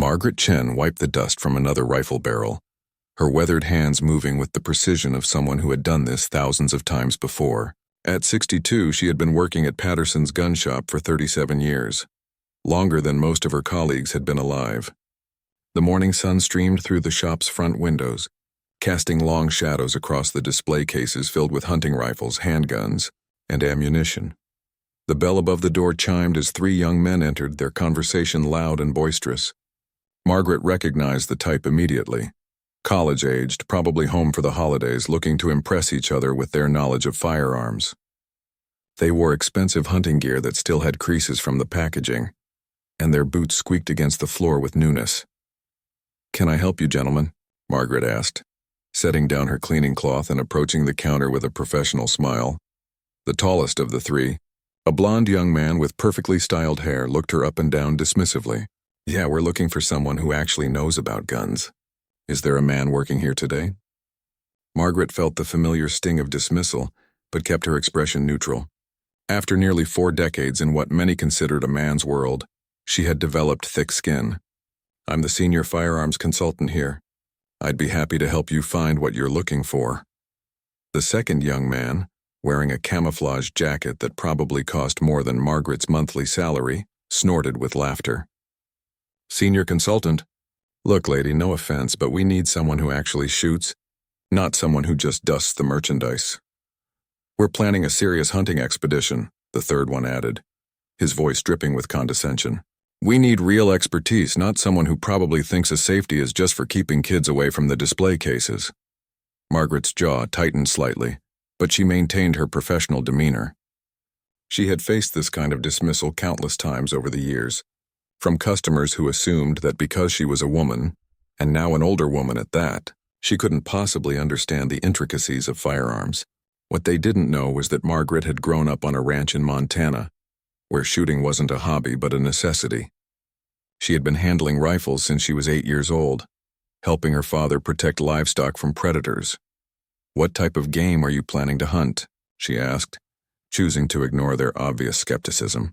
Margaret Chen wiped the dust from another rifle barrel, her weathered hands moving with the precision of someone who had done this thousands of times before. At 62, she had been working at Patterson's gun shop for 37 years, longer than most of her colleagues had been alive. The morning sun streamed through the shop's front windows, casting long shadows across the display cases filled with hunting rifles, handguns, and ammunition. The bell above the door chimed as three young men entered, their conversation loud and boisterous. Margaret recognized the type immediately. College-aged, probably home for the holidays, looking to impress each other with their knowledge of firearms. They wore expensive hunting gear that still had creases from the packaging, and their boots squeaked against the floor with newness. "Can I help you, gentlemen?" Margaret asked, setting down her cleaning cloth and approaching the counter with a professional smile. The tallest of the three, a blond young man with perfectly styled hair, looked her up and down dismissively. "Yeah, we're looking for someone who actually knows about guns. Is there a man working here today?" Margaret felt the familiar sting of dismissal, but kept her expression neutral. After nearly 4 decades in what many considered a man's world, she had developed thick skin. "I'm the senior firearms consultant here. I'd be happy to help you find what you're looking for." The second young man, wearing a camouflage jacket that probably cost more than Margaret's monthly salary, snorted with laughter. "Senior consultant? Look, lady, no offense, but we need someone who actually shoots, not someone who just dusts the merchandise." "We're planning a serious hunting expedition," the third one added, his voice dripping with condescension. "We need real expertise, not someone who probably thinks a safety is just for keeping kids away from the display cases." Margaret's jaw tightened slightly, but she maintained her professional demeanor. She had faced this kind of dismissal countless times over the years, from customers who assumed that because she was a woman, and now an older woman at that, she couldn't possibly understand the intricacies of firearms. What they didn't know was that Margaret had grown up on a ranch in Montana, where shooting wasn't a hobby but a necessity. She had been handling rifles since she was 8 years old, helping her father protect livestock from predators. "What type of game are you planning to hunt?" she asked, choosing to ignore their obvious skepticism.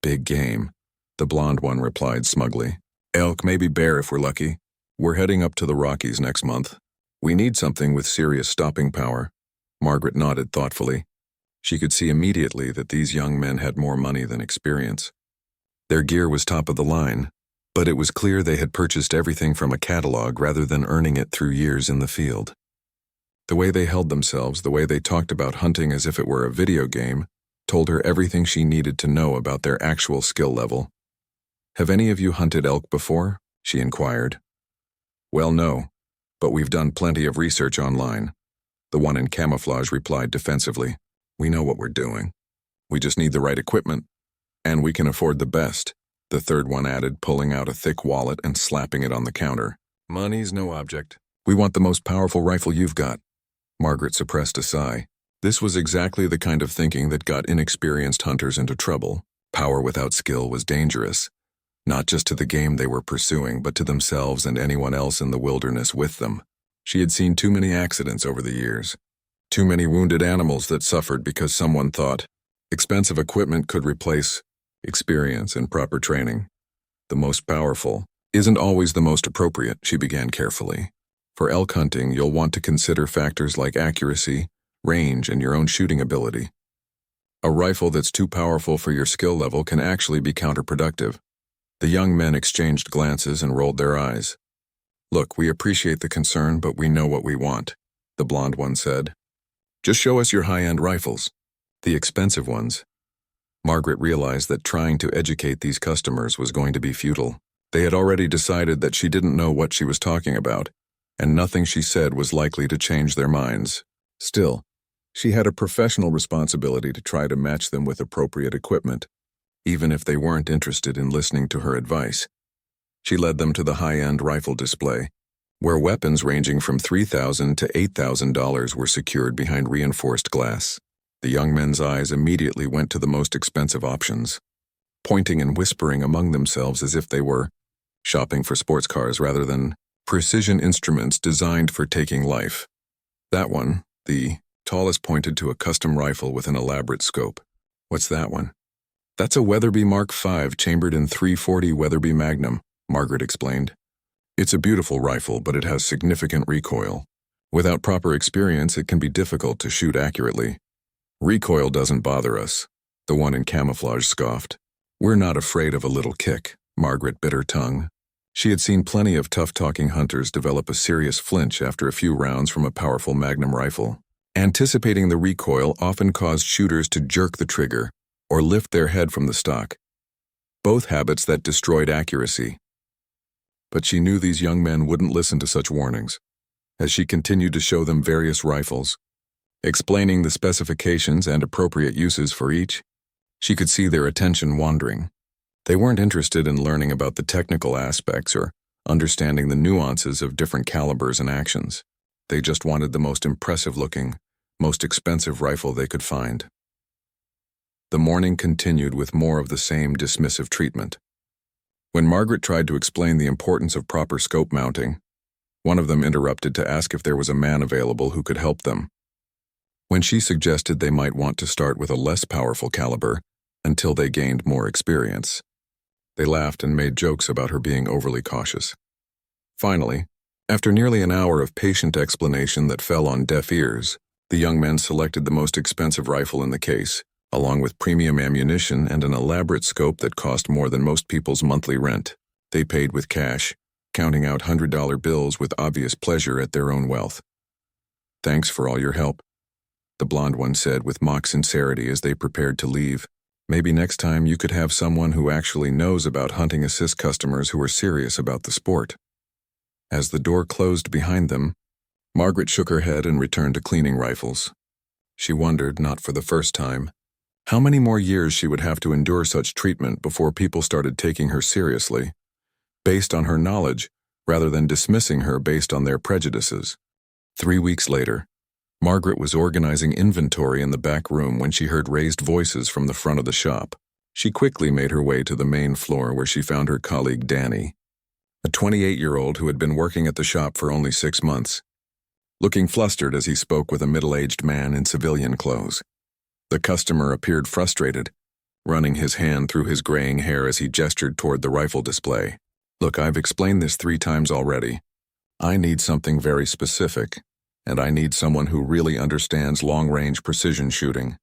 "Big game," the blonde one replied smugly. "Elk, maybe bear if we're lucky. We're heading up to the Rockies next month. We need something with serious stopping power." Margaret nodded thoughtfully. She could see immediately that these young men had more money than experience. Their gear was top of the line, but it was clear they had purchased everything from a catalog rather than earning it through years in the field. The way they held themselves, the way they talked about hunting as if it were a video game, told her everything she needed to know about their actual skill level. "Have any of you hunted elk before?" she inquired. "Well, no, but we've done plenty of research online," the one in camouflage replied defensively. "We know what we're doing. We just need the right equipment, and we can afford the best," the third one added, pulling out a thick wallet and slapping it on the counter. "Money's no object. We want the most powerful rifle you've got." Margaret suppressed a sigh. This was exactly the kind of thinking that got inexperienced hunters into trouble. Power without skill was dangerous, not just to the game they were pursuing, but to themselves and anyone else in the wilderness with them. She had seen too many accidents over the years, too many wounded animals that suffered because someone thought expensive equipment could replace experience and proper training. "The most powerful isn't always the most appropriate," she began carefully. "For elk hunting, you'll want to consider factors like accuracy, range, and your own shooting ability. A rifle that's too powerful for your skill level can actually be counterproductive." The young men exchanged glances and rolled their eyes. "Look, we appreciate the concern, but we know what we want," the blonde one said. "Just show us your high-end rifles, the expensive ones." Margaret realized that trying to educate these customers was going to be futile. They had already decided that she didn't know what she was talking about, and nothing she said was likely to change their minds. Still, she had a professional responsibility to try to match them with appropriate equipment, even if they weren't interested in listening to her advice. She led them to the high-end rifle display, where weapons ranging from $3,000 to $8,000 were secured behind reinforced glass. The young men's eyes immediately went to the most expensive options, pointing and whispering among themselves as if they were shopping for sports cars rather than precision instruments designed for taking life. That one, the tallest, pointed to a custom rifle with an elaborate scope. "What's that one?" "That's a Weatherby Mark V chambered in .340 Weatherby Magnum. Margaret explained. It's a beautiful rifle, but it has significant recoil. Without proper experience, it can be difficult to shoot accurately. Recoil doesn't bother us, the one in camouflage scoffed. We're not afraid of a little kick, Margaret bit her tongue. She had seen plenty of tough-talking hunters develop a serious flinch after a few rounds from a powerful magnum rifle. Anticipating the recoil often caused shooters to jerk the trigger or lift their head from the stock, both habits that destroyed accuracy. But she knew these young men wouldn't listen to such warnings. As she continued to show them various rifles, explaining the specifications and appropriate uses for each, she could see their attention wandering. They weren't interested in learning about the technical aspects or understanding the nuances of different calibers and actions. They just wanted the most impressive-looking, most expensive rifle they could find. The morning continued with more of the same dismissive treatment. When Margaret tried to explain the importance of proper scope mounting, one of them interrupted to ask if there was a man available who could help them. When she suggested they might want to start with a less powerful caliber until they gained more experience, they laughed and made jokes about her being overly cautious. Finally, after nearly an hour of patient explanation that fell on deaf ears, the young men selected the most expensive rifle in the case, along with premium ammunition and an elaborate scope that cost more than most people's monthly rent. They paid with cash, counting out $100 bills with obvious pleasure at their own wealth. "Thanks for all your help," the blonde one said with mock sincerity as they prepared to leave. "Maybe next time you could have someone who actually knows about hunting assist customers who are serious about the sport." As the door closed behind them, Margaret shook her head and returned to cleaning rifles. She wondered, not for the first time, how many more years she would have to endure such treatment before people started taking her seriously, based on her knowledge rather than dismissing her based on their prejudices. 3 weeks later, Margaret was organizing inventory in the back room when she heard raised voices from the front of the shop. She quickly made her way to the main floor where she found her colleague Danny, a 28-year-old who had been working at the shop for only 6 months, looking flustered as he spoke with a middle-aged man in civilian clothes. The customer appeared frustrated, running his hand through his graying hair as he gestured toward the rifle display. "Look, I've explained this 3 times already. I need something very specific, and I need someone who really understands long-range precision shooting.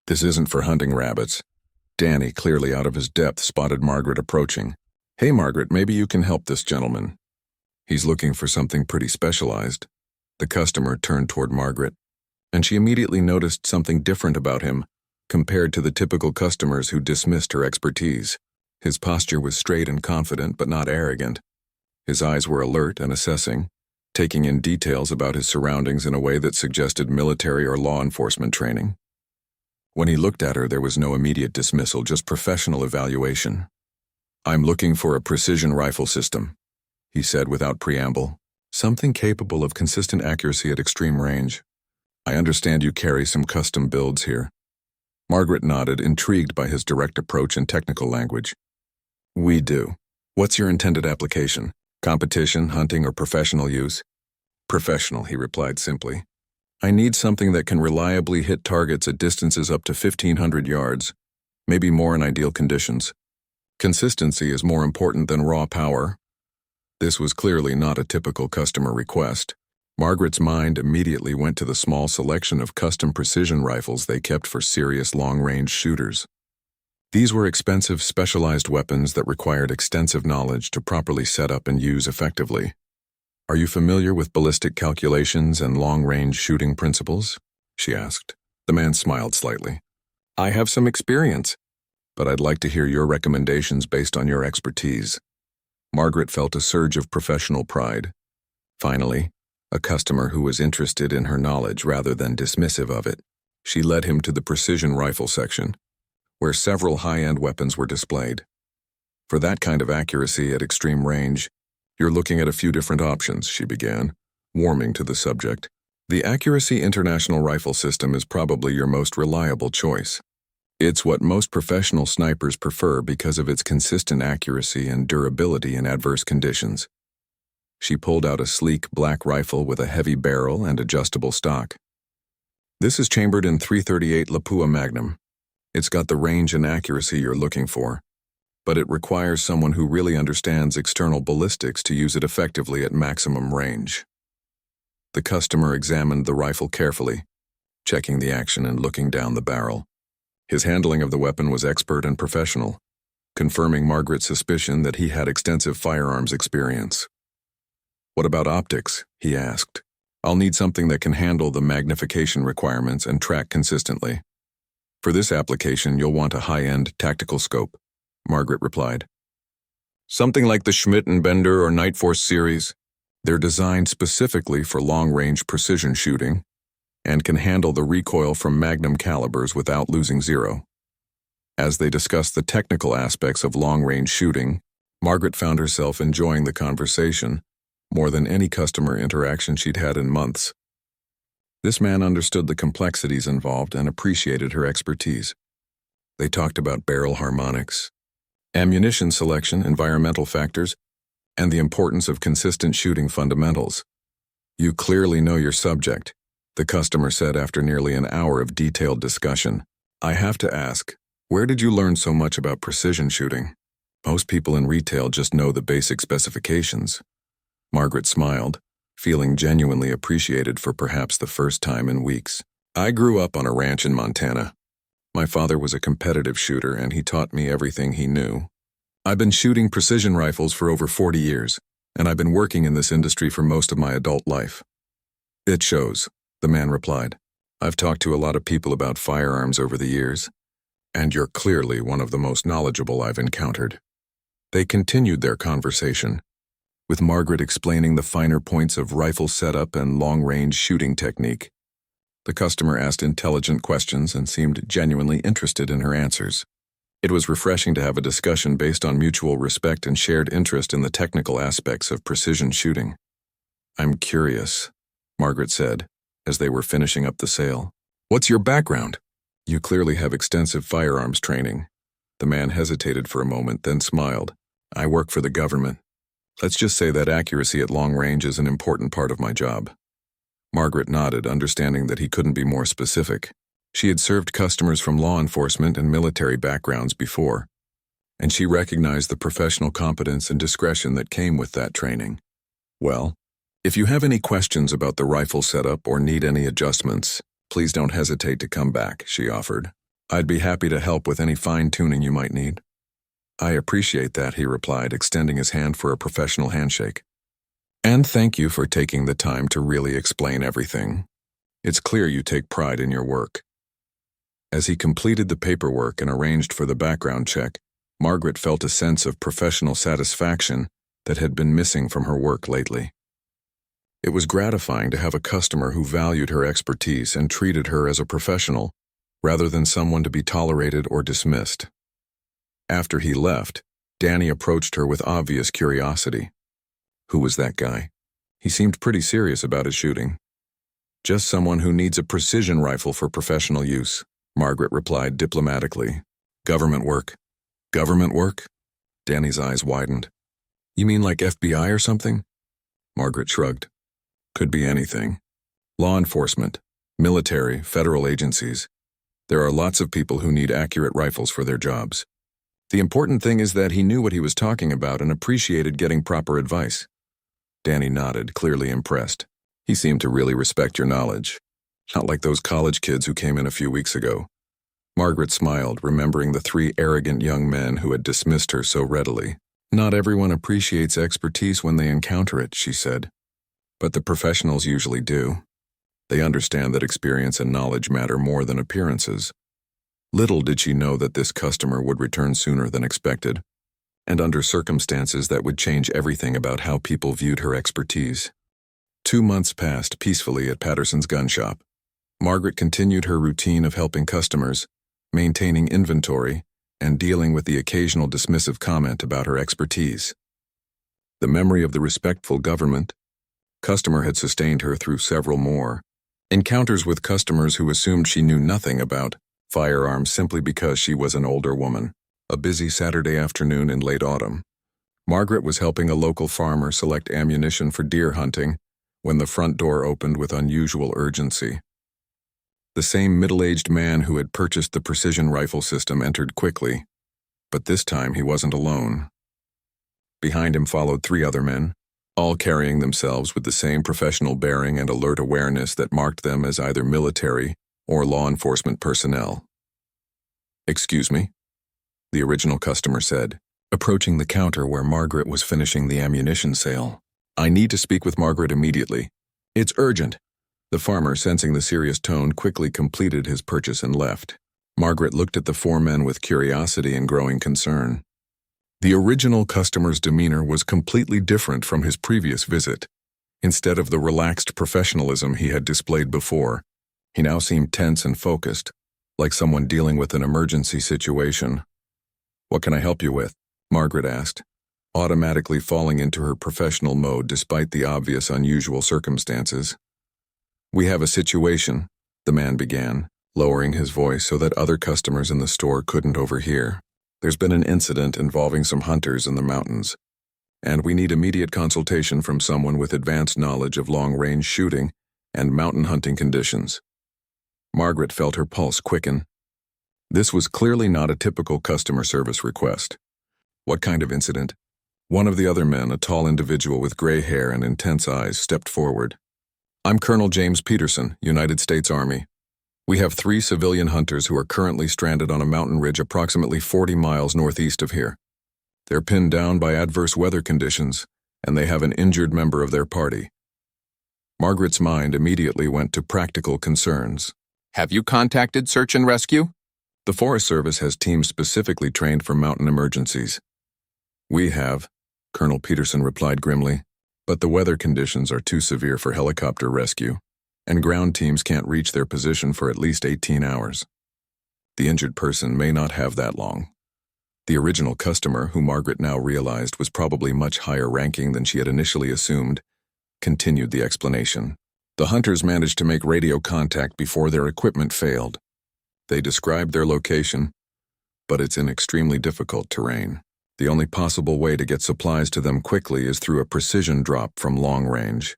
This isn't for hunting rabbits." Danny, clearly out of his depth, spotted Margaret approaching. "Hey, Margaret, maybe you can help this gentleman. He's looking for something pretty specialized." The customer turned toward Margaret, and she immediately noticed something different about him compared to the typical customers who dismissed her expertise. His posture was straight and confident, but not arrogant. His eyes were alert and assessing, taking in details about his surroundings in a way that suggested military or law enforcement training. When he looked at her, there was no immediate dismissal, just professional evaluation. "I'm looking for a precision rifle system," he said without preamble. "Something capable of consistent accuracy at extreme range. I understand you carry some custom builds here." Margaret nodded, intrigued by his direct approach and technical language. "We do. What's your intended application? Competition, hunting, or professional use?" "Professional," he replied simply. "I need something that can reliably hit targets at distances up to 1,500 yards, maybe more in ideal conditions. Consistency is more important than raw power." This was clearly not a typical customer request. Margaret's mind immediately went to the small selection of custom precision rifles they kept for serious long-range shooters. These were expensive, specialized weapons that required extensive knowledge to properly set up and use effectively. "Are you familiar with ballistic calculations and long-range shooting principles?" she asked. The man smiled slightly. "I have some experience, but I'd like to hear your recommendations based on your expertise." Margaret felt a surge of professional pride. Finally, a customer who was interested in her knowledge rather than dismissive of it. She led him to the precision rifle section, where several high-end weapons were displayed. "For that kind of accuracy at extreme range, you're looking at a few different options," she began, warming to the subject. "The Accuracy International Rifle System is probably your most reliable choice. It's what most professional snipers prefer because of its consistent accuracy and durability in adverse conditions." She pulled out a sleek black rifle with a heavy barrel and adjustable stock. "This is chambered in .338 Lapua Magnum. It's got the range and accuracy you're looking for, but it requires someone who really understands external ballistics to use it effectively at maximum range. The customer examined the rifle carefully, checking the action and looking down the barrel. His handling of the weapon was expert and professional, confirming Margaret's suspicion that he had extensive firearms experience. "What about optics?" he asked. "I'll need something that can handle the magnification requirements and track consistently. For this application, you'll want a high-end tactical scope," Margaret replied. "Something like the Schmidt and Bender or Night Force series. They're designed specifically for long-range precision shooting and can handle the recoil from Magnum calibers without losing zero." As they discussed the technical aspects of long-range shooting, Margaret found herself enjoying the conversation more than any customer interaction she'd had in months. This man understood the complexities involved and appreciated her expertise. They talked about barrel harmonics, ammunition selection, environmental factors, and the importance of consistent shooting fundamentals. "You clearly know your subject," the customer said after nearly an hour of detailed discussion. "I have to ask, where did you learn so much about precision shooting? Most people in retail just know the basic specifications." Margaret smiled, feeling genuinely appreciated for perhaps the first time in weeks. "I grew up on a ranch in Montana. My father was a competitive shooter and he taught me everything he knew. I've been shooting precision rifles for over 40 years, and I've been working in this industry for most of my adult life." "It shows," the man replied. "I've talked to a lot of people about firearms over the years, and you're clearly one of the most knowledgeable I've encountered." They continued their conversation, with Margaret explaining the finer points of rifle setup and long-range shooting technique. The customer asked intelligent questions and seemed genuinely interested in her answers. It was refreshing to have a discussion based on mutual respect and shared interest in the technical aspects of precision shooting. "I'm curious," Margaret said, as they were finishing up the sale. "What's your background? You clearly have extensive firearms training." The man hesitated for a moment, then smiled. "I work for the government. Let's just say that accuracy at long range is an important part of my job." Margaret nodded, understanding that he couldn't be more specific. She had served customers from law enforcement and military backgrounds before, and she recognized the professional competence and discretion that came with that training. "Well, if you have any questions about the rifle setup or need any adjustments, please don't hesitate to come back," she offered. "I'd be happy to help with any fine-tuning you might need." "I appreciate that," he replied, extending his hand for a professional handshake. "And thank you for taking the time to really explain everything. It's clear you take pride in your work." As he completed the paperwork and arranged for the background check, Margaret felt a sense of professional satisfaction that had been missing from her work lately. It was gratifying to have a customer who valued her expertise and treated her as a professional, rather than someone to be tolerated or dismissed. After he left, Danny approached her with obvious curiosity. "Who was that guy? He seemed pretty serious about his shooting." "Just someone who needs a precision rifle for professional use," Margaret replied diplomatically. "Government work." "Government work?" Danny's eyes widened. "You mean like FBI or something?" Margaret shrugged. "Could be anything. Law enforcement, military, federal agencies. There are lots of people who need accurate rifles for their jobs. The important thing is that he knew what he was talking about and appreciated getting proper advice." Danny nodded, clearly impressed. "He seemed to really respect your knowledge. Not like those college kids who came in a few weeks ago." Margaret smiled, remembering the 3 arrogant young men who had dismissed her so readily. "Not everyone appreciates expertise when they encounter it," she said. "But the professionals usually do. They understand that experience and knowledge matter more than appearances." Little did she know that this customer would return sooner than expected, and under circumstances that would change everything about how people viewed her expertise. 2 months passed peacefully at Patterson's gun shop. Margaret continued her routine of helping customers, maintaining inventory, and dealing with the occasional dismissive comment about her expertise. The memory of the respectful government customer had sustained her through several more encounters with customers who assumed she knew nothing about firearms simply because she was an older woman. A busy Saturday afternoon in late autumn, Margaret was helping a local farmer select ammunition for deer hunting when the front door opened with unusual urgency. The same middle-aged man who had purchased the precision rifle system entered quickly, But this time he wasn't alone. Behind him followed 3 other men, all carrying themselves with the same professional bearing and alert awareness that marked them as either military or law enforcement personnel. "Excuse me?" the original customer said, approaching the counter where Margaret was finishing the ammunition sale. "I need to speak with Margaret immediately. It's urgent." The farmer, sensing the serious tone, quickly completed his purchase and left. Margaret looked at the 4 men with curiosity and growing concern. The original customer's demeanor was completely different from his previous visit. Instead of the relaxed professionalism he had displayed before, he now seemed tense and focused, like someone dealing with an emergency situation. "What can I help you with?" Margaret asked, automatically falling into her professional mode despite the obvious unusual circumstances. "We have a situation," the man began, lowering his voice so that other customers in the store couldn't overhear. "There's been an incident involving some hunters in the mountains, and we need immediate consultation from someone with advanced knowledge of long-range shooting and mountain hunting conditions." Margaret felt her pulse quicken. This was clearly not a typical customer service request. "What kind of incident?" One of the other men, a tall individual with gray hair and intense eyes, stepped forward. "I'm Colonel James Peterson, United States Army. We have 3 civilian hunters who are currently stranded on a mountain ridge approximately 40 miles northeast of here. They're pinned down by adverse weather conditions, and they have an injured member of their party." Margaret's mind immediately went to practical concerns. "Have you contacted search and rescue?" "The Forest Service has teams specifically trained for mountain emergencies." "We have," Colonel Peterson replied grimly, "but the weather conditions are too severe for helicopter rescue, and ground teams can't reach their position for at least 18 hours. The injured person may not have that long." The original customer, who Margaret now realized was probably much higher ranking than she had initially assumed, continued the explanation. "The hunters managed to make radio contact before their equipment failed. They described their location, but it's in extremely difficult terrain. The only possible way to get supplies to them quickly is through a precision drop from long range."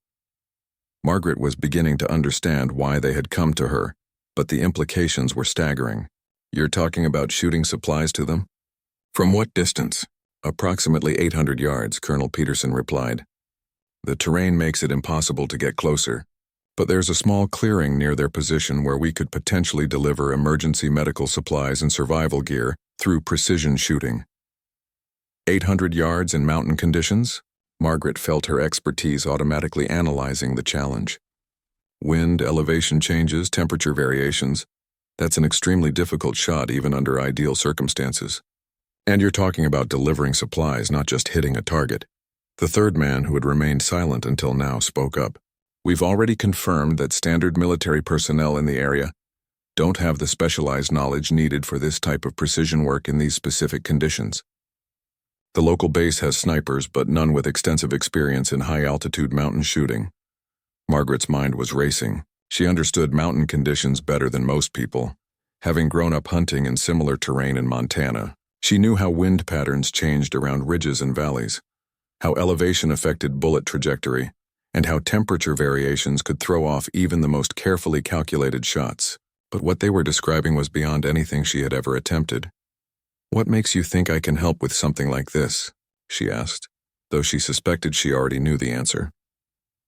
Margaret was beginning to understand why they had come to her, but the implications were staggering. "You're talking about shooting supplies to them?" "From what distance?" "Approximately 800 yards, Colonel Peterson replied. "The terrain makes it impossible to get closer, but there's a small clearing near their position where we could potentially deliver emergency medical supplies and survival gear through precision shooting." 800 yards in mountain conditions? Margaret felt her expertise automatically analyzing the challenge. Wind, elevation changes, temperature variations. That's an extremely difficult shot even under ideal circumstances. And you're talking about delivering supplies, not just hitting a target. The 3rd man, who had remained silent until now, spoke up. "We've already confirmed that standard military personnel in the area don't have the specialized knowledge needed for this type of precision work in these specific conditions. The local base has snipers, but none with extensive experience in high-altitude mountain shooting." Margaret's mind was racing. She understood mountain conditions better than most people, having grown up hunting in similar terrain in Montana. She knew how wind patterns changed around ridges and valleys, how elevation affected bullet trajectory, and how temperature variations could throw off even the most carefully calculated shots. But what they were describing was beyond anything she had ever attempted. "What makes you think I can help with something like this?" she asked, though she suspected she already knew the answer.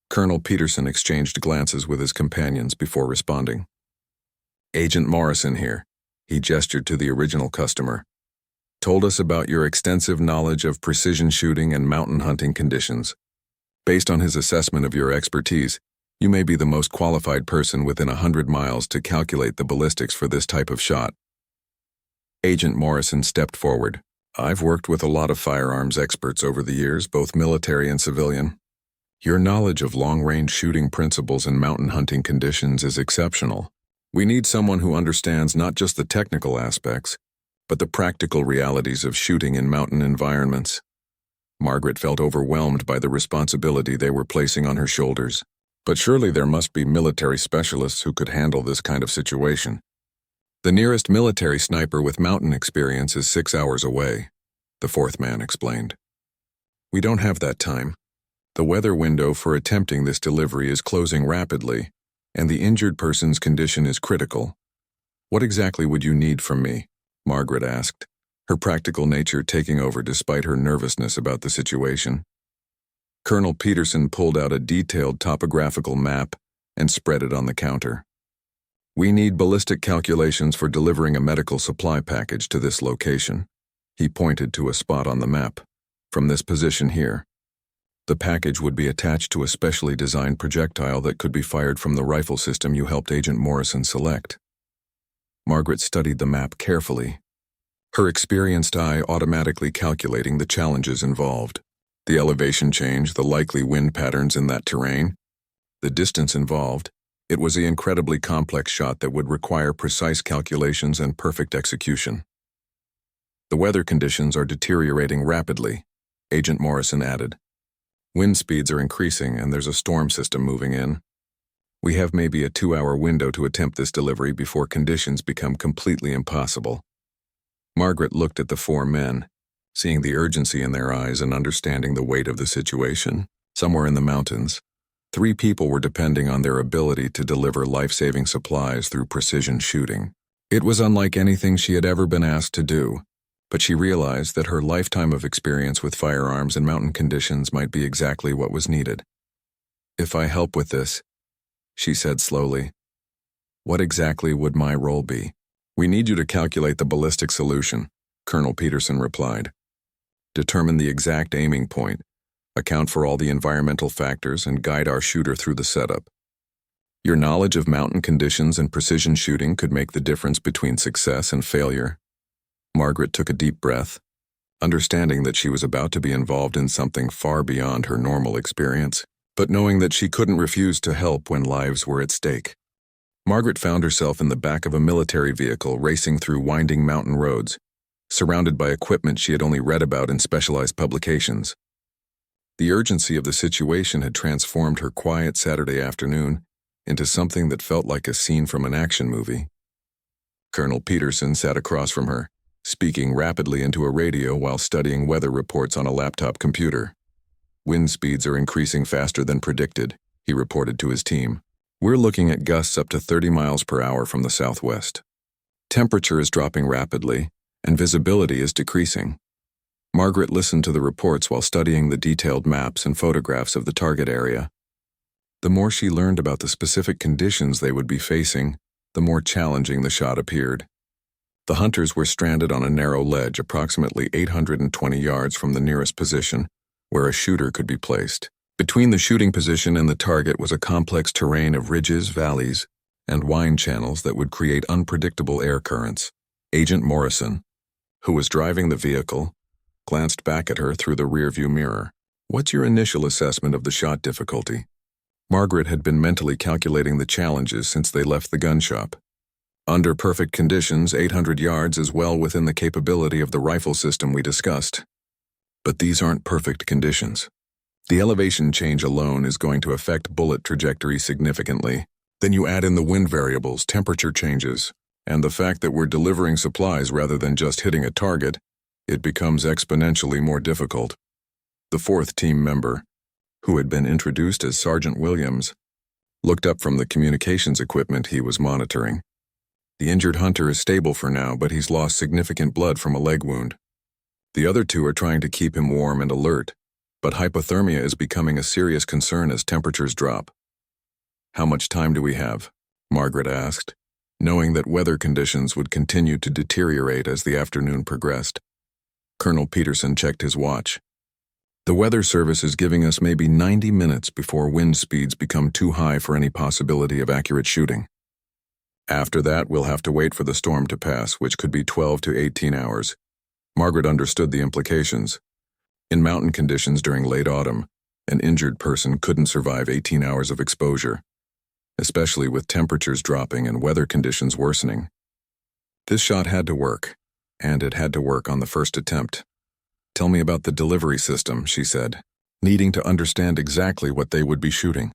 Colonel Peterson exchanged glances with his companions before responding. "Agent Morrison here," he gestured to the original customer, "told us about your extensive knowledge of precision shooting and mountain hunting conditions. Based on his assessment of your expertise, you may be the most qualified person within 100 miles to calculate the ballistics for this type of shot." Agent Morrison stepped forward. "I've worked with a lot of firearms experts over the years, both military and civilian. Your knowledge of long-range shooting principles and mountain hunting conditions is exceptional. We need someone who understands not just the technical aspects, but the practical realities of shooting in mountain environments." Margaret felt overwhelmed by the responsibility they were placing on her shoulders. But surely there must be military specialists who could handle this kind of situation. "The nearest military sniper with mountain experience is 6 hours away," the 4th man explained. "We don't have that time. The weather window for attempting this delivery is closing rapidly, and the injured person's condition is critical." "What exactly would you need from me?" Margaret asked, her practical nature taking over despite her nervousness about the situation. Colonel Peterson pulled out a detailed topographical map and spread it on the counter. "We need ballistic calculations for delivering a medical supply package to this location." He pointed to a spot on the map. "From this position here. The package would be attached to a specially designed projectile that could be fired from the rifle system you helped Agent Morrison select." Margaret studied the map carefully, her experienced eye automatically calculating the challenges involved. The elevation change, the likely wind patterns in that terrain, the distance involved. It was the incredibly complex shot that would require precise calculations and perfect execution. "The weather conditions are deteriorating rapidly," Agent Morrison added. "Wind speeds are increasing and there's a storm system moving in. We have maybe a 2-hour window to attempt this delivery before conditions become completely impossible." Margaret looked at the 4 men, seeing the urgency in their eyes and understanding the weight of the situation. Somewhere in the mountains, 3 people were depending on their ability to deliver life-saving supplies through precision shooting. It was unlike anything she had ever been asked to do, but she realized that her lifetime of experience with firearms in mountain conditions might be exactly what was needed. "If I help with this," she said slowly, "what exactly would my role be?" "We need you to calculate the ballistic solution," Colonel Peterson replied. "Determine the exact aiming point, account for all the environmental factors, and guide our shooter through the setup. Your knowledge of mountain conditions and precision shooting could make the difference between success and failure." Margaret took a deep breath, understanding that she was about to be involved in something far beyond her normal experience, but knowing that she couldn't refuse to help when lives were at stake. Margaret found herself in the back of a military vehicle racing through winding mountain roads, surrounded by equipment she had only read about in specialized publications. The urgency of the situation had transformed her quiet Saturday afternoon into something that felt like a scene from an action movie. Colonel Peterson sat across from her, speaking rapidly into a radio while studying weather reports on a laptop computer. "Wind speeds are increasing faster than predicted," he reported to his team. "We're looking at gusts up to 30 miles per hour from the southwest. Temperature is dropping rapidly, and visibility is decreasing." Margaret listened to the reports while studying the detailed maps and photographs of the target area. The more she learned about the specific conditions they would be facing, the more challenging the shot appeared. The hunters were stranded on a narrow ledge approximately 820 yards from the nearest position, where a shooter could be placed. Between the shooting position and the target was a complex terrain of ridges, valleys, and wind channels that would create unpredictable air currents. Agent Morrison, who was driving the vehicle, glanced back at her through the rearview mirror. "What's your initial assessment of the shot difficulty?" Margaret had been mentally calculating the challenges since they left the gun shop. "Under perfect conditions, 800 yards is well within the capability of the rifle system we discussed. But these aren't perfect conditions. The elevation change alone is going to affect bullet trajectory significantly. Then you add in the wind variables, temperature changes, and the fact that we're delivering supplies rather than just hitting a target, it becomes exponentially more difficult." The 4th team member, who had been introduced as Sergeant Williams, looked up from the communications equipment he was monitoring. "The injured hunter is stable for now, but he's lost significant blood from a leg wound. The other 2 are trying to keep him warm and alert, but hypothermia is becoming a serious concern as temperatures drop." "How much time do we have?" Margaret asked, knowing that weather conditions would continue to deteriorate as the afternoon progressed. Colonel Peterson checked his watch. "The weather service is giving us maybe 90 minutes before wind speeds become too high for any possibility of accurate shooting. After that, we'll have to wait for the storm to pass, which could be 12 to 18 hours. Margaret understood the implications. In mountain conditions during late autumn, an injured person couldn't survive 18 hours of exposure, especially with temperatures dropping and weather conditions worsening. This shot had to work, and it had to work on the first attempt. "Tell me about the delivery system," she said, needing to understand exactly what they would be shooting.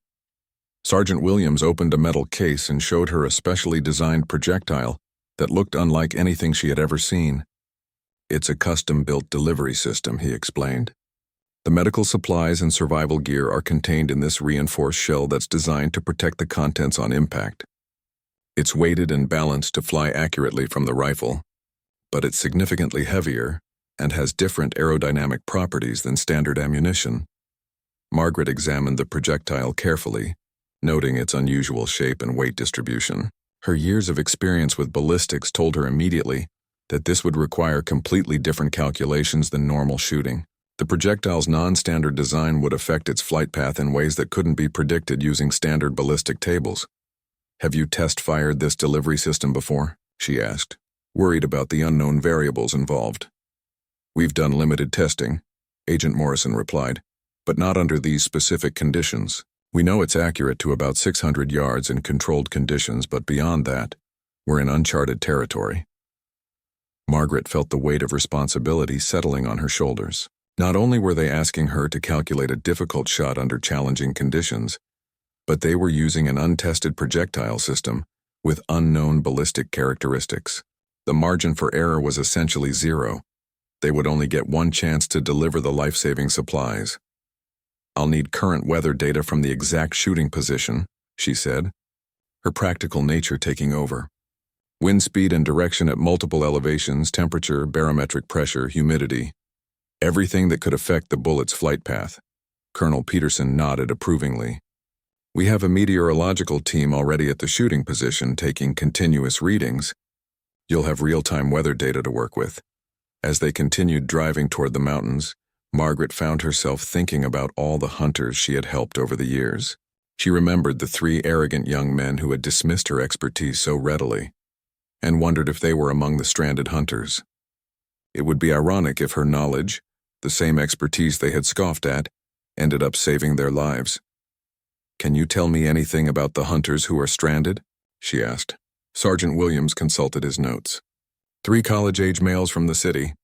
Sergeant Williams opened a metal case and showed her a specially designed projectile that looked unlike anything she had ever seen. "It's a custom-built delivery system," he explained. "The medical supplies and survival gear are contained in this reinforced shell that's designed to protect the contents on impact. It's weighted and balanced to fly accurately from the rifle. but it's significantly heavier and has different aerodynamic properties than standard ammunition. Margaret examined the projectile carefully, noting its unusual shape and weight distribution. Her years of experience with ballistics told her immediately that this would require completely different calculations than normal shooting. The projectile's non-standard design would affect its flight path in ways that couldn't be predicted using standard ballistic tables. "Have you test-fired this delivery system before?" she asked, worried about the unknown variables involved. "We've done limited testing," Agent Morrison replied, "but not under these specific conditions. We know it's accurate to about 600 yards in controlled conditions, but beyond that, we're in uncharted territory." Margaret felt the weight of responsibility settling on her shoulders. Not only were they asking her to calculate a difficult shot under challenging conditions, but they were using an untested projectile system with unknown ballistic characteristics. The margin for error was essentially zero. They would only get one chance to deliver the life-saving supplies. "I'll need current weather data from the exact shooting position," she said, her practical nature taking over. "Wind speed and direction at multiple elevations, temperature, barometric pressure, humidity. Everything that could affect the bullet's flight path." Colonel Peterson nodded approvingly. "We have a meteorological team already at the shooting position taking continuous readings. You'll have real-time weather data to work with." As they continued driving toward the mountains, Margaret found herself thinking about all the hunters she had helped over the years. She remembered the 3 arrogant young men who had dismissed her expertise so readily, and wondered if they were among the stranded hunters. It would be ironic if her knowledge, the same expertise they had scoffed at, ended up saving their lives. "Can you tell me anything about the hunters who are stranded?" she asked. Sergeant Williams consulted his notes. 3 college-age males from the city.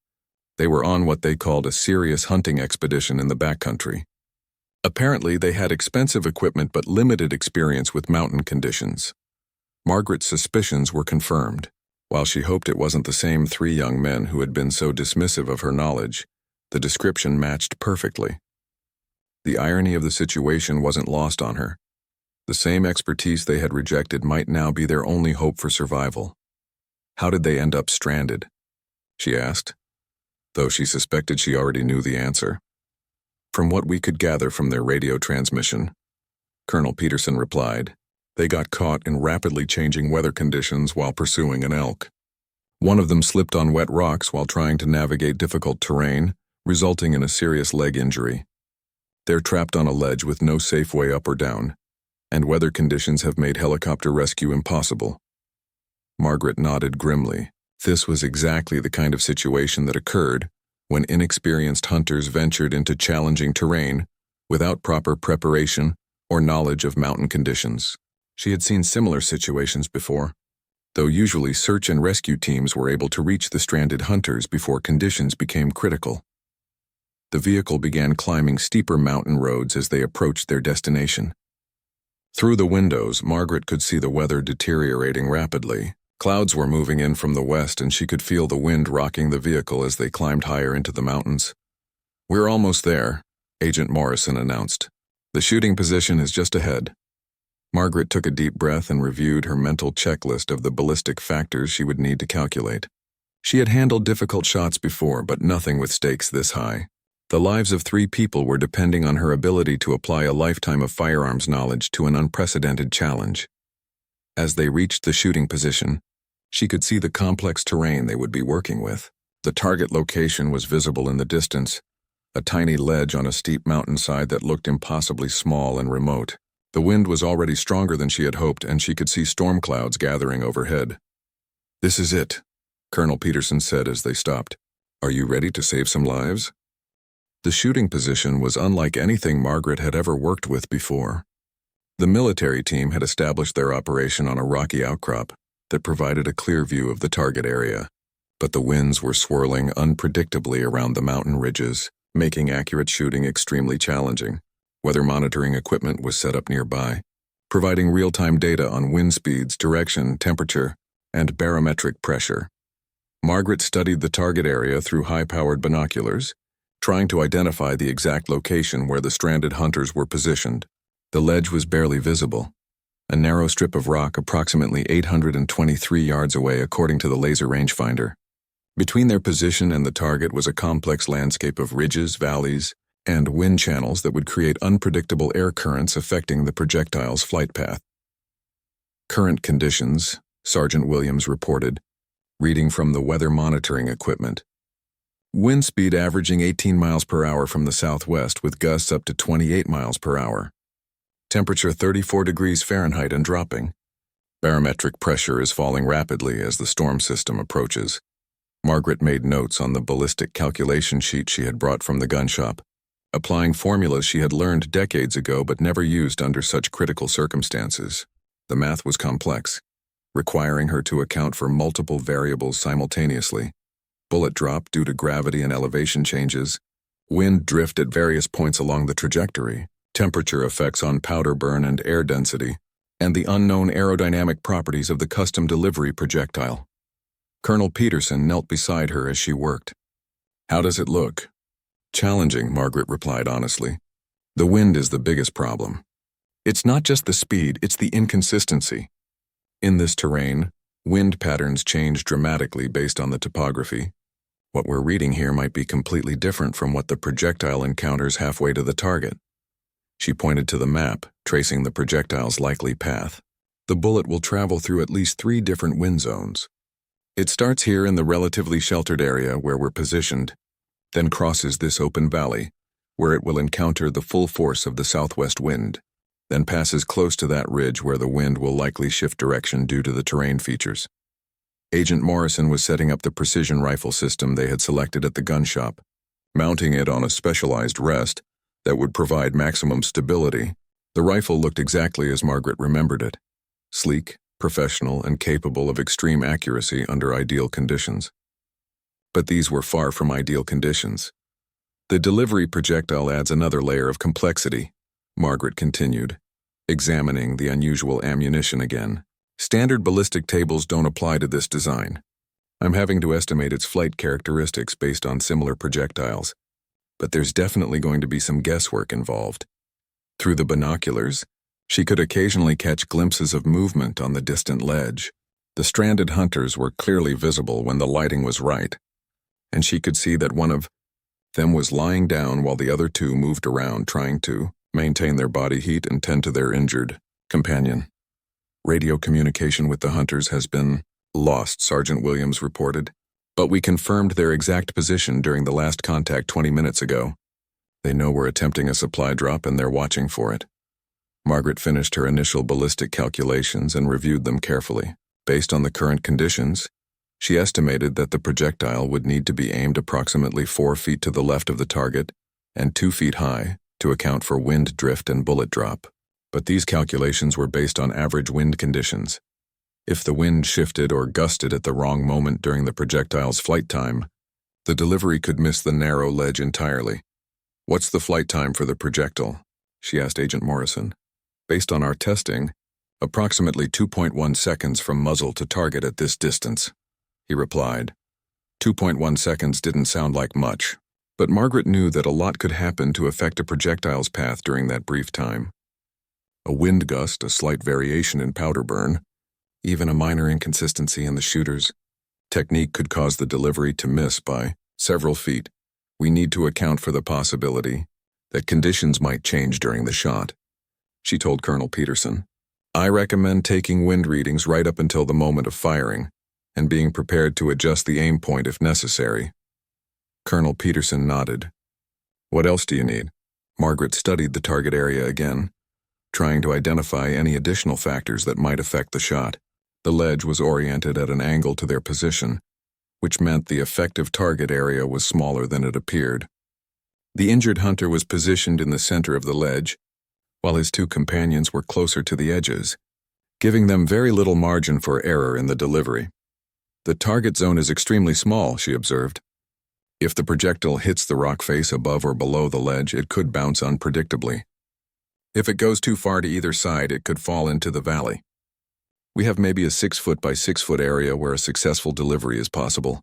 They were on what they called a serious hunting expedition in the backcountry. Apparently, they had expensive equipment but limited experience with mountain conditions. Margaret's suspicions were confirmed. While she hoped it wasn't the same 3 young men who had been so dismissive of her knowledge, the description matched perfectly. The irony of the situation wasn't lost on her. The same expertise they had rejected might now be their only hope for survival. "How did they end up stranded?" she asked, though she suspected she already knew the answer. "From what we could gather from their radio transmission," Colonel Peterson replied, "they got caught in rapidly changing weather conditions while pursuing an elk. One of them slipped on wet rocks while trying to navigate difficult terrain, resulting in a serious leg injury. They're trapped on a ledge with no safe way up or down, and weather conditions have made helicopter rescue impossible." Margaret nodded grimly. This was exactly the kind of situation that occurred when inexperienced hunters ventured into challenging terrain without proper preparation or knowledge of mountain conditions. She had seen similar situations before, though usually search and rescue teams were able to reach the stranded hunters before conditions became critical. The vehicle began climbing steeper mountain roads as they approached their destination. Through the windows, Margaret could see the weather deteriorating rapidly. Clouds were moving in from the west, and she could feel the wind rocking the vehicle as they climbed higher into the mountains. "We're almost there," Agent Morrison announced. "The shooting position is just ahead." Margaret took a deep breath and reviewed her mental checklist of the ballistic factors she would need to calculate. She had handled difficult shots before, but nothing with stakes this high. The lives of 3 people were depending on her ability to apply a lifetime of firearms knowledge to an unprecedented challenge. As they reached the shooting position, she could see the complex terrain they would be working with. The target location was visible in the distance, a tiny ledge on a steep mountainside that looked impossibly small and remote. The wind was already stronger than she had hoped, and she could see storm clouds gathering overhead. "This is it," Colonel Peterson said as they stopped. "Are you ready to save some lives?" The shooting position was unlike anything Margaret had ever worked with before. The military team had established their operation on a rocky outcrop that provided a clear view of the target area, but the winds were swirling unpredictably around the mountain ridges, making accurate shooting extremely challenging. Weather monitoring equipment was set up nearby, providing real-time data on wind speeds, direction, temperature, and barometric pressure. Margaret studied the target area through high-powered binoculars, trying to identify the exact location where the stranded hunters were positioned. The ledge was barely visible, a narrow strip of rock approximately 823 yards away according to the laser rangefinder. Between their position and the target was a complex landscape of ridges, valleys, and wind channels that would create unpredictable air currents affecting the projectile's flight path. Current conditions, Sergeant Williams reported, reading from the weather monitoring equipment. Wind speed averaging 18 miles per hour from the southwest with gusts up to 28 miles per hour. Temperature 34 degrees Fahrenheit and dropping. Barometric pressure is falling rapidly as the storm system approaches. Margaret made notes on the ballistic calculation sheet she had brought from the gun shop, applying formulas she had learned decades ago but never used under such critical circumstances. The math was complex, requiring her to account for multiple variables simultaneously. Bullet drop due to gravity and elevation changes, wind drift at various points along the trajectory, temperature effects on powder burn and air density, and the unknown aerodynamic properties of the custom delivery projectile. Colonel Peterson knelt beside her as she worked. "How does it look?" "Challenging," Margaret replied honestly. "The wind is the biggest problem. It's not just the speed, it's the inconsistency. In this terrain, wind patterns change dramatically based on the topography. What we're reading here might be completely different from what the projectile encounters halfway to the target." She pointed to the map, tracing the projectile's likely path. "The bullet will travel through at least 3 different wind zones. It starts here in the relatively sheltered area where we're positioned, then crosses this open valley, where it will encounter the full force of the southwest wind, then passes close to that ridge where the wind will likely shift direction due to the terrain features." Agent Morrison was setting up the precision rifle system they had selected at the gun shop, mounting it on a specialized rest that would provide maximum stability. The rifle looked exactly as Margaret remembered it, sleek, professional, and capable of extreme accuracy under ideal conditions. But these were far from ideal conditions. "The delivery projectile adds another layer of complexity," Margaret continued, examining the unusual ammunition again. "Standard ballistic tables don't apply to this design. I'm having to estimate its flight characteristics based on similar projectiles, but there's definitely going to be some guesswork involved." Through the binoculars, she could occasionally catch glimpses of movement on the distant ledge. The stranded hunters were clearly visible when the lighting was right, and she could see that one of them was lying down while the other 2 moved around trying to maintain their body heat and tend to their injured companion. "Radio communication with the hunters has been lost," Sergeant Williams reported, "but we confirmed their exact position during the last contact 20 minutes ago. They know we're attempting a supply drop and they're watching for it." Margaret finished her initial ballistic calculations and reviewed them carefully. Based on the current conditions, she estimated that the projectile would need to be aimed approximately 4 feet to the left of the target and 2 feet high to account for wind drift and bullet drop. But these calculations were based on average wind conditions. If the wind shifted or gusted at the wrong moment during the projectile's flight time, the delivery could miss the narrow ledge entirely. "What's the flight time for the projectile?" she asked Agent Morrison. "Based on our testing, approximately 2.1 seconds from muzzle to target at this distance," he replied. 2.1 seconds didn't sound like much, but Margaret knew that a lot could happen to affect a projectile's path during that brief time. A wind gust, a slight variation in powder burn, even a minor inconsistency in the shooter's technique could cause the delivery to miss by several feet. "We need to account for the possibility that conditions might change during the shot," she told Colonel Peterson. "I recommend taking wind readings right up until the moment of firing and being prepared to adjust the aim point if necessary." Colonel Peterson nodded. "What else do you need?" Margaret studied the target area again, trying to identify any additional factors that might affect the shot. The ledge was oriented at an angle to their position, which meant the effective target area was smaller than it appeared. The injured hunter was positioned in the center of the ledge, while his 2 companions were closer to the edges, giving them very little margin for error in the delivery. "The target zone is extremely small," she observed. "If the projectile hits the rock face above or below the ledge, it could bounce unpredictably. If it goes too far to either side, it could fall into the valley. We have maybe a 6-foot by 6-foot area where a successful delivery is possible.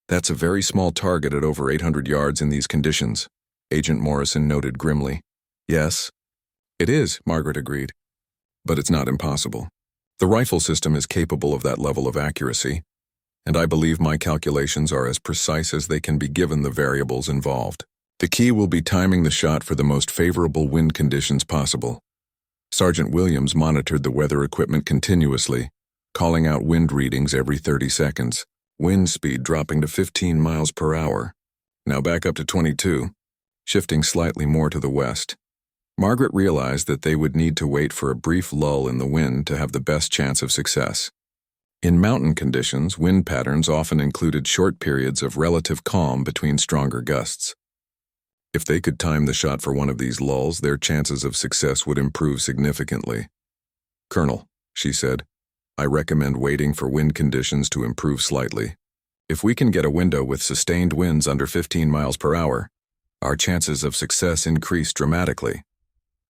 That's a very small target at over 800 yards in these conditions," Agent Morrison noted grimly. "Yes, it is," Margaret agreed, "but it's not impossible. The rifle system is capable of that level of accuracy, and I believe my calculations are as precise as they can be given the variables involved. The key will be timing the shot for the most favorable wind conditions possible. Sergeant Williams monitored the weather equipment continuously, calling out wind readings every 30 seconds, wind speed dropping to 15 miles per hour. Now back up to 22, shifting slightly more to the west. Margaret realized that they would need to wait for a brief lull in the wind to have the best chance of success. In mountain conditions, wind patterns often included short periods of relative calm between stronger gusts. If they could time the shot for one of these lulls, their chances of success would improve significantly. "Colonel," she said, "I recommend waiting for wind conditions to improve slightly. If we can get a window with sustained winds under 15 miles per hour, our chances of success increase dramatically."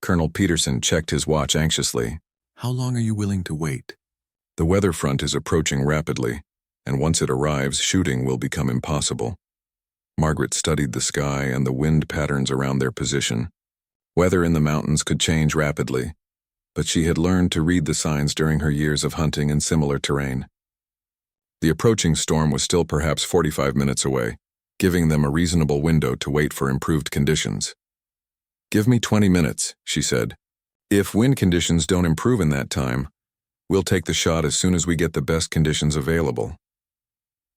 Colonel Peterson checked his watch anxiously. "How long are you willing to wait?" "The weather front is approaching rapidly, and once it arrives, shooting will become impossible." Margaret studied the sky and the wind patterns around their position. Weather in the mountains could change rapidly, but she had learned to read the signs during her years of hunting in similar terrain. The approaching storm was still perhaps 45 minutes away, giving them a reasonable window to wait for improved conditions. "Give me 20 minutes, she said. "If wind conditions don't improve in that time, we'll take the shot as soon as we get the best conditions available."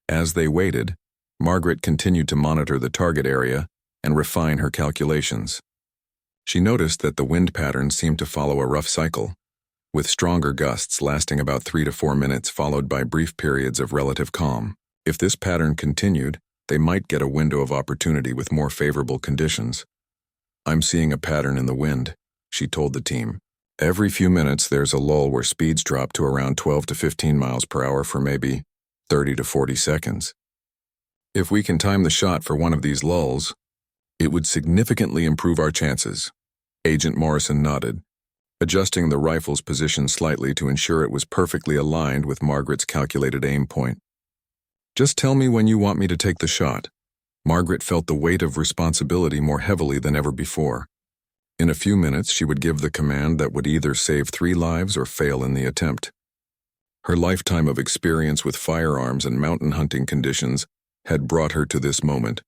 As they waited, Margaret continued to monitor the target area and refine her calculations. She noticed that the wind patterns seemed to follow a rough cycle, with stronger gusts lasting about 3 to 4 minutes followed by brief periods of relative calm. If this pattern continued, they might get a window of opportunity with more favorable conditions. "I'm seeing a pattern in the wind," she told the team. "Every few minutes there's a lull where speeds drop to around 12 to 15 miles per hour for maybe 30 to 40 seconds. If we can time the shot for one of these lulls, it would significantly improve our chances." Agent Morrison nodded, adjusting the rifle's position slightly to ensure it was perfectly aligned with Margaret's calculated aim point. "Just tell me when you want me to take the shot." Margaret felt the weight of responsibility more heavily than ever before. In a few minutes, she would give the command that would either save 3 lives or fail in the attempt. Her lifetime of experience with firearms and mountain hunting conditions had brought her to this moment,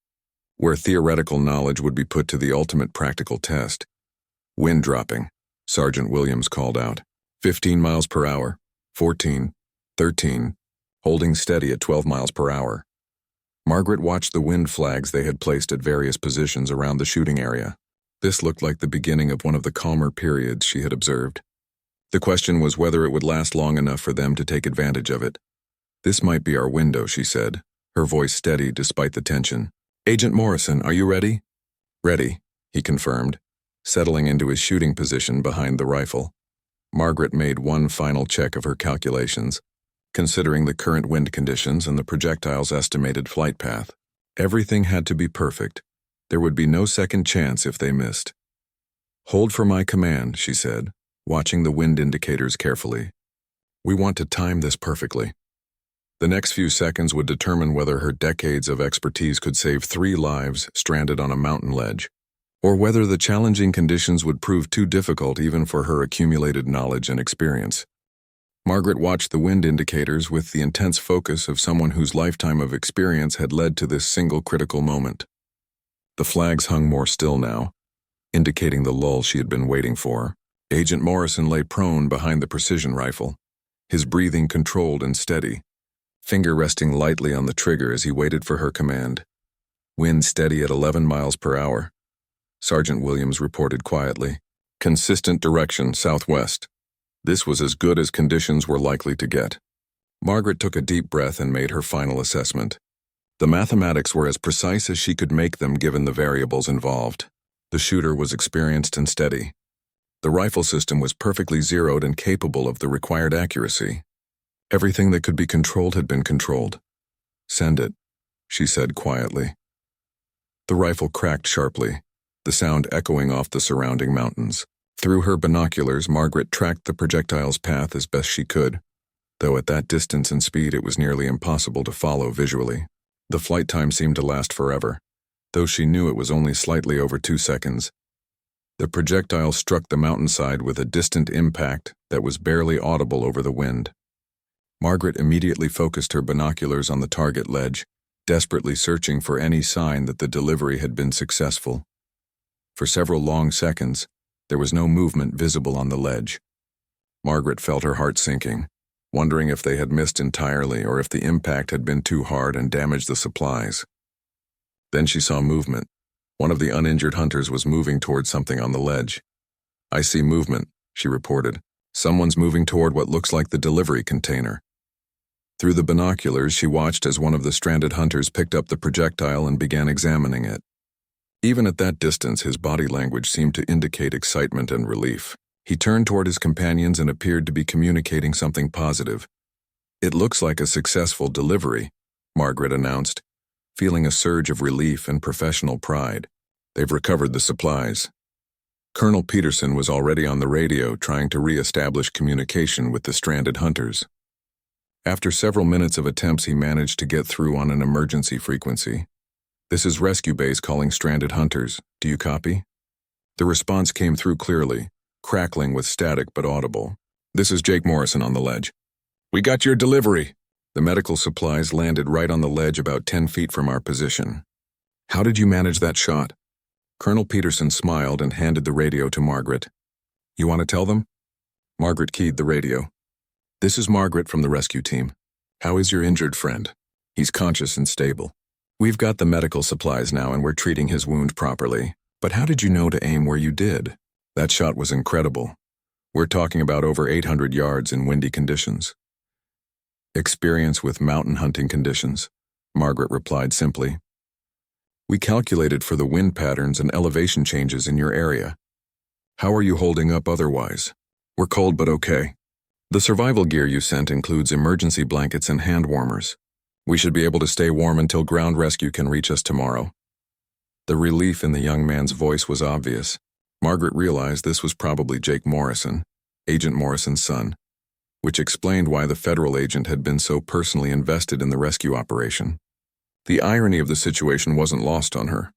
where theoretical knowledge would be put to the ultimate practical test. "Wind dropping," Sergeant Williams called out. 15 miles per hour, 14, 13, holding steady at 12 miles per hour. Margaret watched the wind flags they had placed at various positions around the shooting area. This looked like the beginning of one of the calmer periods she had observed. The question was whether it would last long enough for them to take advantage of it. "This might be our window," she said, her voice steady despite the tension. "Agent Morrison, are you ready?" "Ready," he confirmed, settling into his shooting position behind the rifle. Margaret made one final check of her calculations, considering the current wind conditions and the projectile's estimated flight path. Everything had to be perfect. There would be no second chance if they missed. "Hold for my command," she said, watching the wind indicators carefully. "We want to time this perfectly." The next few seconds would determine whether her decades of expertise could save 3 lives stranded on a mountain ledge, or whether the challenging conditions would prove too difficult even for her accumulated knowledge and experience. Margaret watched the wind indicators with the intense focus of someone whose lifetime of experience had led to this single critical moment. The flags hung more still now, indicating the lull she had been waiting for. Agent Morrison lay prone behind the precision rifle, his breathing controlled and steady, finger resting lightly on the trigger as he waited for her command. "Wind steady at 11 miles per hour," Sergeant Williams reported quietly. "Consistent direction southwest." This was as good as conditions were likely to get. Margaret took a deep breath and made her final assessment. The mathematics were as precise as she could make them given the variables involved. The shooter was experienced and steady. The rifle system was perfectly zeroed and capable of the required accuracy. Everything that could be controlled had been controlled. "Send it," she said quietly. The rifle cracked sharply, the sound echoing off the surrounding mountains. Through her binoculars, Margaret tracked the projectile's path as best she could, though at that distance and speed it was nearly impossible to follow visually. The flight time seemed to last forever, though she knew it was only slightly over 2 seconds. The projectile struck the mountainside with a distant impact that was barely audible over the wind. Margaret immediately focused her binoculars on the target ledge, desperately searching for any sign that the delivery had been successful. For several long seconds, there was no movement visible on the ledge. Margaret felt her heart sinking, wondering if they had missed entirely or if the impact had been too hard and damaged the supplies. Then she saw movement. One of the uninjured hunters was moving toward something on the ledge. "I see movement," she reported. "Someone's moving toward what looks like the delivery container." Through the binoculars, she watched as one of the stranded hunters picked up the projectile and began examining it. Even at that distance, his body language seemed to indicate excitement and relief. He turned toward his companions and appeared to be communicating something positive. "It looks like a successful delivery," Margaret announced, feeling a surge of relief and professional pride. "They've recovered the supplies." Colonel Peterson was already on the radio trying to re-establish communication with the stranded hunters. After several minutes of attempts, he managed to get through on an emergency frequency. "This is Rescue Base calling stranded hunters. Do you copy?" The response came through clearly, crackling with static but audible. "This is Jake Morrison on the ledge. We got your delivery." The medical supplies landed right on the ledge about 10 feet from our position. "How did you manage that shot?" Colonel Peterson smiled and handed the radio to Margaret. "You want to tell them?" Margaret keyed the radio. "This is Margaret from the rescue team. How is your injured friend?" "He's conscious and stable. We've got the medical supplies now and we're treating his wound properly. But how did you know to aim where you did? That shot was incredible. We're talking about over 800 yards in windy conditions." "Experience with mountain hunting conditions," Margaret replied simply. "We calculated for the wind patterns and elevation changes in your area. How are you holding up otherwise?" "We're cold but okay. The survival gear you sent includes emergency blankets and hand warmers. We should be able to stay warm until ground rescue can reach us tomorrow." The relief in the young man's voice was obvious. Margaret realized this was probably Jake Morrison, Agent Morrison's son, which explained why the federal agent had been so personally invested in the rescue operation. The irony of the situation wasn't lost on her.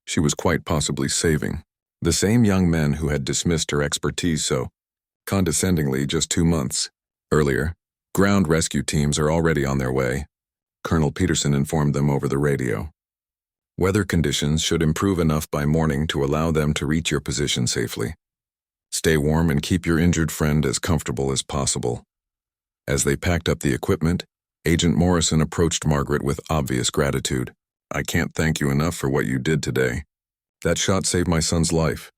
She was quite possibly saving the same young men who had dismissed her expertise so condescendingly just 2 months earlier. "Ground rescue teams are already on their way," Colonel Peterson informed them over the radio. "Weather conditions should improve enough by morning to allow them to reach your position safely. Stay warm and keep your injured friend as comfortable as possible." As they packed up the equipment, Agent Morrison approached Margaret with obvious gratitude. "I can't thank you enough for what you did today. That shot saved my son's life."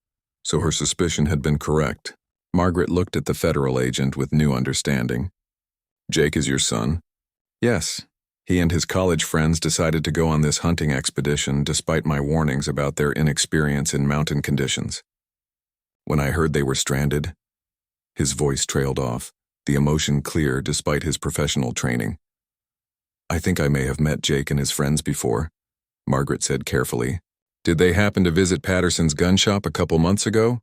So her suspicion had been correct. Margaret looked at the federal agent with new understanding. "Jake is your son?" "Yes. He and his college friends decided to go on this hunting expedition despite my warnings about their inexperience in mountain conditions. When I heard they were stranded," his voice trailed off, the emotion clear despite his professional training. "I think I may have met Jake and his friends before," Margaret said carefully. "Did they happen to visit Patterson's gun shop a couple months ago?"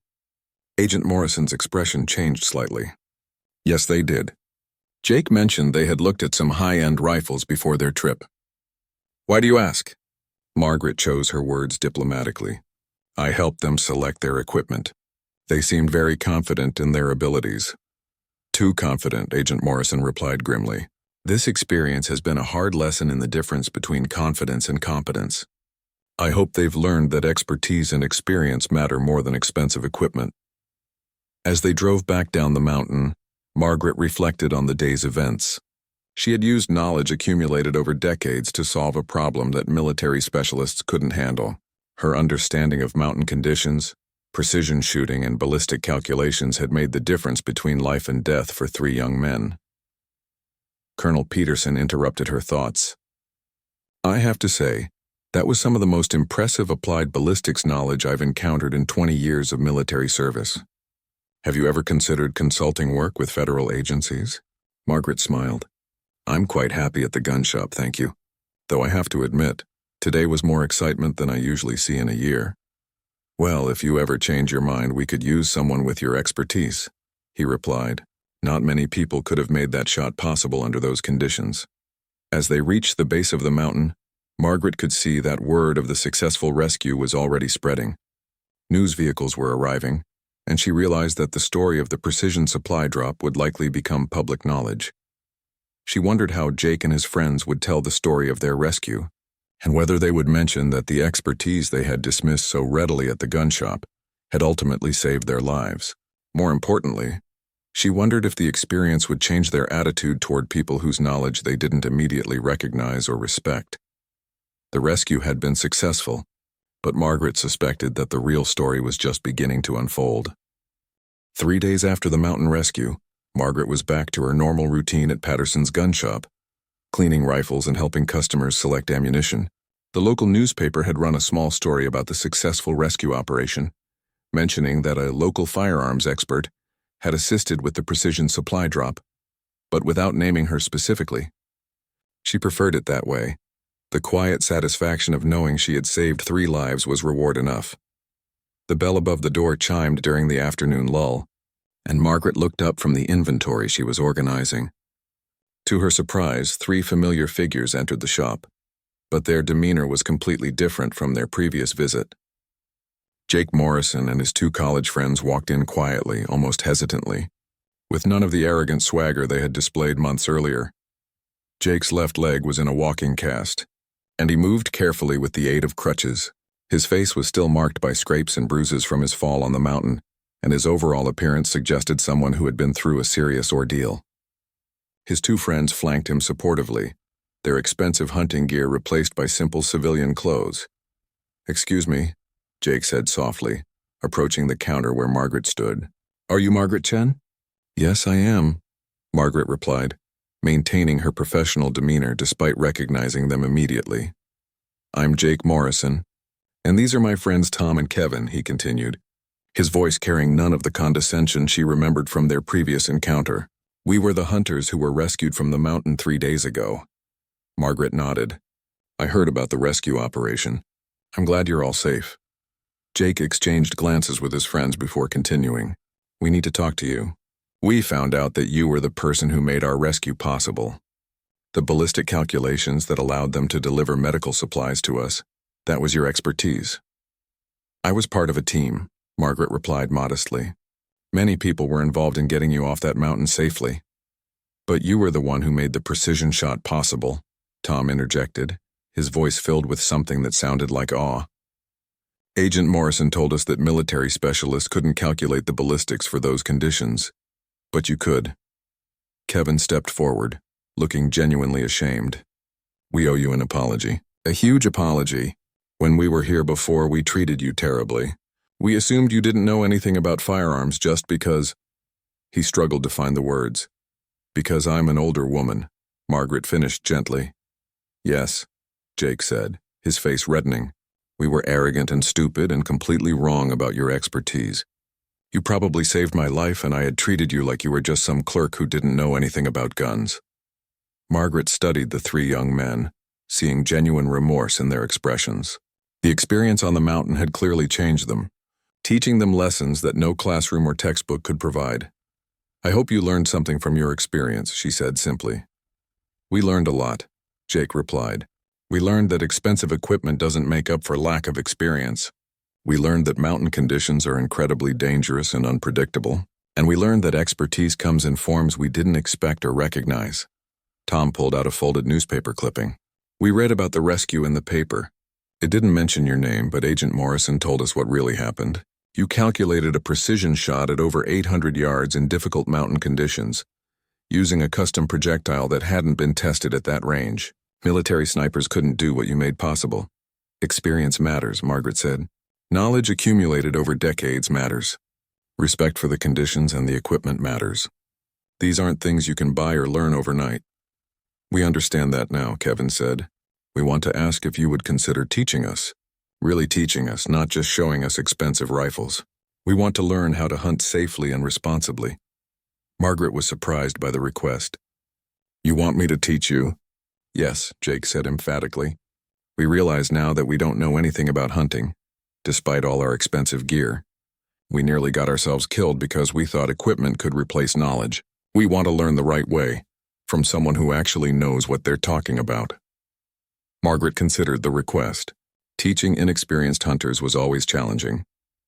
Agent Morrison's expression changed slightly. "Yes, they did. Jake mentioned they had looked at some high-end rifles before their trip." "Why do you ask?" Margaret chose her words diplomatically. "I helped them select their equipment. They seemed very confident in their abilities." "Too confident," Agent Morrison replied grimly. "This experience has been a hard lesson in the difference between confidence and competence. I hope they've learned that expertise and experience matter more than expensive equipment." As they drove back down the mountain, Margaret reflected on the day's events. She had used knowledge accumulated over decades to solve a problem that military specialists couldn't handle. Her understanding of mountain conditions, precision shooting, and ballistic calculations had made the difference between life and death for 3 young men. Colonel Peterson interrupted her thoughts. "I have to say, that was some of the most impressive applied ballistics knowledge I've encountered in 20 years of military service. Have you ever considered consulting work with federal agencies?" Margaret smiled. "I'm quite happy at the gun shop, thank you. Though I have to admit, today was more excitement than I usually see in a year." "Well, if you ever change your mind, we could use someone with your expertise," he replied. Not many people could have made that shot possible under those conditions. As they reached the base of the mountain, Margaret could see that word of the successful rescue was already spreading. News vehicles were arriving, and she realized that the story of the precision supply drop would likely become public knowledge. She wondered how Jake and his friends would tell the story of their rescue, and whether they would mention that the expertise they had dismissed so readily at the gun shop had ultimately saved their lives. More importantly, she wondered if the experience would change their attitude toward people whose knowledge they didn't immediately recognize or respect. The rescue had been successful, but Margaret suspected that the real story was just beginning to unfold. 3 days after the mountain rescue, Margaret was back to her normal routine at Patterson's gun shop, cleaning rifles and helping customers select ammunition. The local newspaper had run a small story about the successful rescue operation, mentioning that a local firearms expert had assisted with the precision supply drop, but without naming her specifically. She preferred it that way. The quiet satisfaction of knowing she had saved 3 lives was reward enough. The bell above the door chimed during the afternoon lull, and Margaret looked up from the inventory she was organizing. To her surprise, 3 familiar figures entered the shop, but their demeanor was completely different from their previous visit. Jake Morrison and his 2 college friends walked in quietly, almost hesitantly, with none of the arrogant swagger they had displayed months earlier. Jake's left leg was in a walking cast, and he moved carefully with the aid of crutches. His face was still marked by scrapes and bruises from his fall on the mountain, and his overall appearance suggested someone who had been through a serious ordeal. His 2 friends flanked him supportively, their expensive hunting gear replaced by simple civilian clothes. "Excuse me," Jake said softly, approaching the counter where Margaret stood. "Are you Margaret Chen?" "Yes, I am," Margaret replied, maintaining her professional demeanor despite recognizing them immediately. "I'm Jake Morrison, and these are my friends Tom and Kevin," he continued, his voice carrying none of the condescension she remembered from their previous encounter. "We were the hunters who were rescued from the mountain 3 days ago." Margaret nodded. "I heard about the rescue operation. I'm glad you're all safe." Jake exchanged glances with his friends before continuing. "We need to talk to you. We found out that you were the person who made our rescue possible. The ballistic calculations that allowed them to deliver medical supplies to us, that was your expertise." "I was part of a team," Margaret replied modestly. "Many people were involved in getting you off that mountain safely. But you were the one who made the precision shot possible," Tom interjected, his voice filled with something that sounded like awe. "Agent Morrison told us that military specialists couldn't calculate the ballistics for those conditions. But you could." Kevin stepped forward, looking genuinely ashamed. "We owe you an apology. A huge apology. When we were here before, we treated you terribly. We assumed you didn't know anything about firearms just because—" He struggled to find the words. "Because I'm an older woman," Margaret finished gently. "Yes," Jake said, his face reddening. "We were arrogant and stupid and completely wrong about your expertise. You probably saved my life, and I had treated you like you were just some clerk who didn't know anything about guns." Margaret studied the 3 young men, seeing genuine remorse in their expressions. The experience on the mountain had clearly changed them, teaching them lessons that no classroom or textbook could provide. "I hope you learned something from your experience," she said simply. "We learned a lot," Jake replied. "We learned that expensive equipment doesn't make up for lack of experience. We learned that mountain conditions are incredibly dangerous and unpredictable, and we learned that expertise comes in forms we didn't expect or recognize." Tom pulled out a folded newspaper clipping. "We read about the rescue in the paper. It didn't mention your name, but Agent Morrison told us what really happened. You calculated a precision shot at over 800 yards in difficult mountain conditions, using a custom projectile that hadn't been tested at that range. Military snipers couldn't do what you made possible." "Experience matters," Margaret said. "Knowledge accumulated over decades matters. Respect for the conditions and the equipment matters. These aren't things you can buy or learn overnight." "We understand that now," Kevin said. "We want to ask if you would consider teaching us. Really teaching us, not just showing us expensive rifles. We want to learn how to hunt safely and responsibly." Margaret was surprised by the request. "You want me to teach you?" "Yes," Jake said emphatically. "We realize now that we don't know anything about hunting, despite all our expensive gear. We nearly got ourselves killed because we thought equipment could replace knowledge. We want to learn the right way, from someone who actually knows what they're talking about." Margaret considered the request. Teaching inexperienced hunters was always challenging,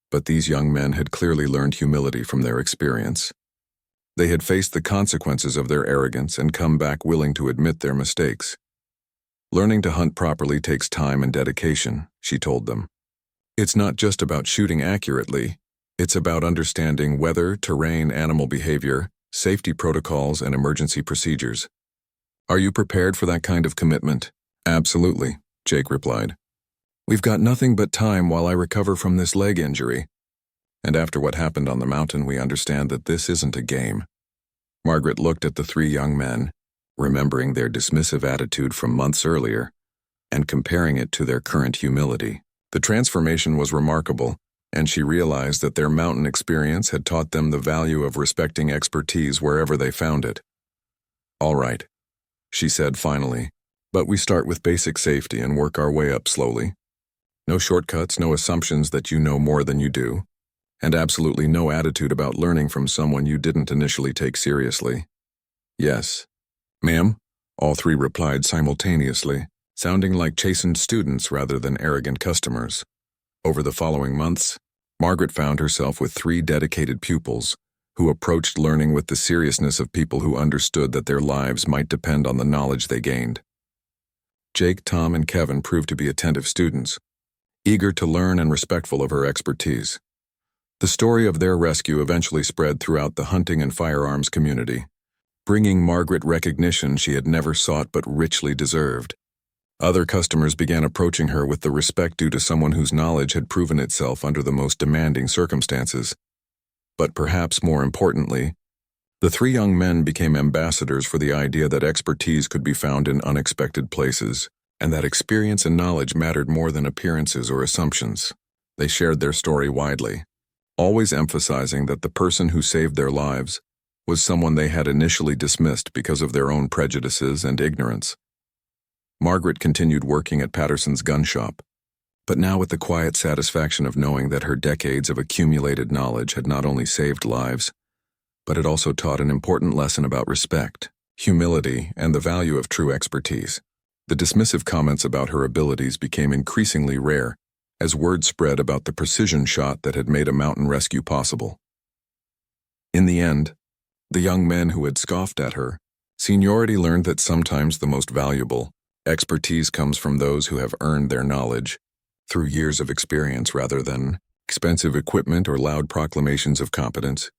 but these young men had clearly learned humility from their experience. They had faced the consequences of their arrogance and come back willing to admit their mistakes. Learning to hunt properly takes time and dedication, she told them. It's not just about shooting accurately, it's about understanding weather, terrain, animal behavior, safety protocols, and emergency procedures. Are you prepared for that kind of commitment? Absolutely, Jake replied. We've got nothing but time while I recover from this leg injury. And after what happened on the mountain, we understand that this isn't a game. Margaret looked at the three young men, remembering their dismissive attitude from months earlier, and comparing it to their current humility. The transformation was remarkable, and she realized that their mountain experience had taught them the value of respecting expertise wherever they found it. All right, she said finally, but we start with basic safety and work our way up slowly. No shortcuts, no assumptions that you know more than you do, and absolutely no attitude about learning from someone you didn't initially take seriously. Yes, ma'am, all three replied simultaneously, sounding like chastened students rather than arrogant customers. Over the following months, Margaret found herself with three dedicated pupils who approached learning with the seriousness of people who understood that their lives might depend on the knowledge they gained. Jake, Tom, and Kevin proved to be attentive students, eager to learn and respectful of her expertise. The story of their rescue eventually spread throughout the hunting and firearms community, bringing Margaret recognition she had never sought but richly deserved. Other customers began approaching her with the respect due to someone whose knowledge had proven itself under the most demanding circumstances. But perhaps more importantly, the three young men became ambassadors for the idea that expertise could be found in unexpected places, and that experience and knowledge mattered more than appearances or assumptions. They shared their story widely, always emphasizing that the person who saved their lives was someone they had initially dismissed because of their own prejudices and ignorance. Margaret continued working at Patterson's gun shop, but now with the quiet satisfaction of knowing that her decades of accumulated knowledge had not only saved lives, but had also taught an important lesson about respect, humility, and the value of true expertise. The dismissive comments about her abilities became increasingly rare as word spread about the precision shot that had made a mountain rescue possible. In the end, the young men who had scoffed at her, seniority learned that sometimes the most valuable expertise comes from those who have earned their knowledge through years of experience rather than expensive equipment or loud proclamations of competence.